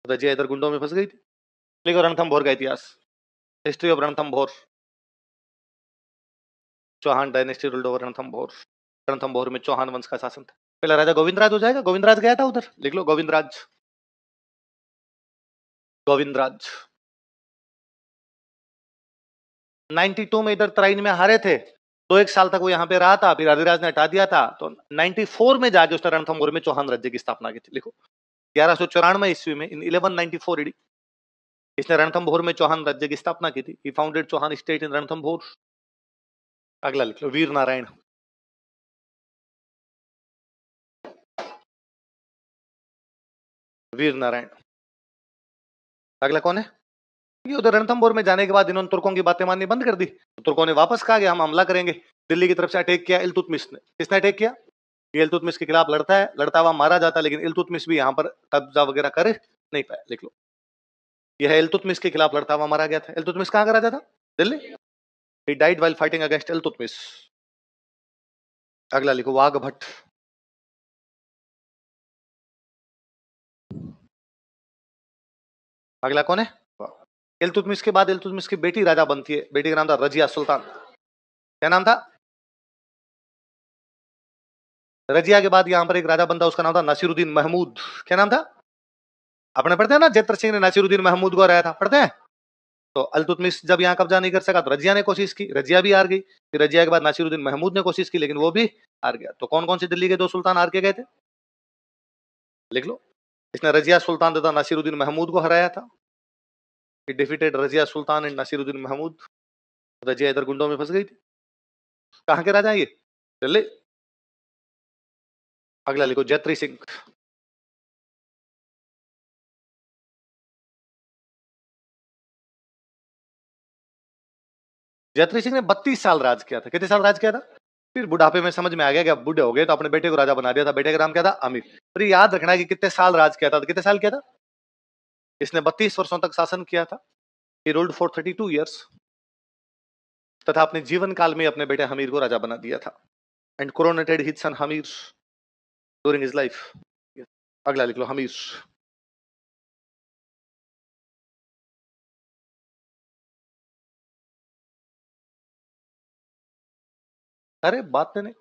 रजिया इधर गुंडों में फंस गई थी। लिखो रणथंभौर का इतिहास, history of Ranthambore. Chauhan dynasty ruled over Ranthambore. Ranthambore में चौहान वंश का शासन था। पहला राजा गोविंदराज हो जाएगा, गोविंदराज गया था उधर, लिख लो गोविंदराज। गोविंदराज 92 में इधर तराइन में हारे थे, तो एक साल तक वो यहाँ पे रहा था, फिर अधिराज ने हटा दिया था, तो 94 में जाके उसने रणथंभौर में चौहान राज्य की स्थापना की थी। लिखो 1194 ईस्वी में, इन 1194 एडी, इसने रणथंभौर में चौहान राज्य की स्थापना की थी। He founded Chauhan state in Ranthambore. अगला लिख लो वीर नारायण। वीर नारायण। अगला कौन है? ये उधर रणथंभौर में जाने के बाद इन्होंने तुर्कों की बातें माननी बंद कर दी। तुर्कों ने वापस कहा कि हम हमला करेंगे। दिल्ली की तरफ से अटैक किया इल्तुतमिश ने। किसने अटैक किया? ये इल्तुतमिश के खिलाफ लड़ता है, लड़ता हुआ मारा जाता है, लेकिन इल्तुतमिश भी यहाँ पर कब्जा वगैरह कर नहीं पाया। लिख लो, यह इल्तुतमिश के खिलाफ लड़ता हुआ मारा गया था। इल्तुतमिश कहाँ का राजा था? Delhi. He died while fighting against Iltutmish. अगला लिखो वाघ भट्ट। अगला कौन है? इल्तुतमिश के बाद इल्तुतमिश की बेटी राजा बनती है, बेटी का नाम था रजिया सुल्तान। क्या नाम था? रजिया के बाद यहाँ पर एक राजा बनता, उसका नाम था नासिरुद्दीन महमूद। क्या नाम था? अपने पढ़ते हैं ना, जैत्र सिंह ने नासिरुद्दीन महमूद को हराया था, पढ़ते हैं। तो इल्तुतमिश जब यहाँ कब्जा नहीं कर सका तो रजिया ने कोशिश की, रजिया भी हार गई। फिर रजिया के बाद नासिरुद्दीन महमूद ने कोशिश की, लेकिन वो भी हार गया। तो कौन कौन से दिल्ली के दो सुल्तान हार के गए थे? लिख लो। इसने रजिया सुल्तान तथा नासिरुद्दीन महमूद को हराया था। Defeated Razia Sultan and Nasiruddin Mahmud. रजिया इधर गुंडों में फंस गई थी। कहाँ के राजा ये? दिल्ली। अगला लिखो जैत्री सिंह। जैत्री सिंह ने 32 साल राज किया था। कितने साल राज किया था? फिर बुढ़ापे में समझ में आ गया कि अब बूढ़े हो गए, तो अपने बेटे को राजा बना दिया था। बेटे का नाम क्या था? अमीर। फिर याद रखना कि कितने साल राज किया था। कितने साल किया था? इसने 32 वर्षों तक शासन किया था। He ruled for 32 years, तथा अपने जीवन काल में अपने बेटे हमीर को राजा बना दिया था। And coronated his son Hamir during his life. अगला लिख लो हमीर। अरे बात नहीं।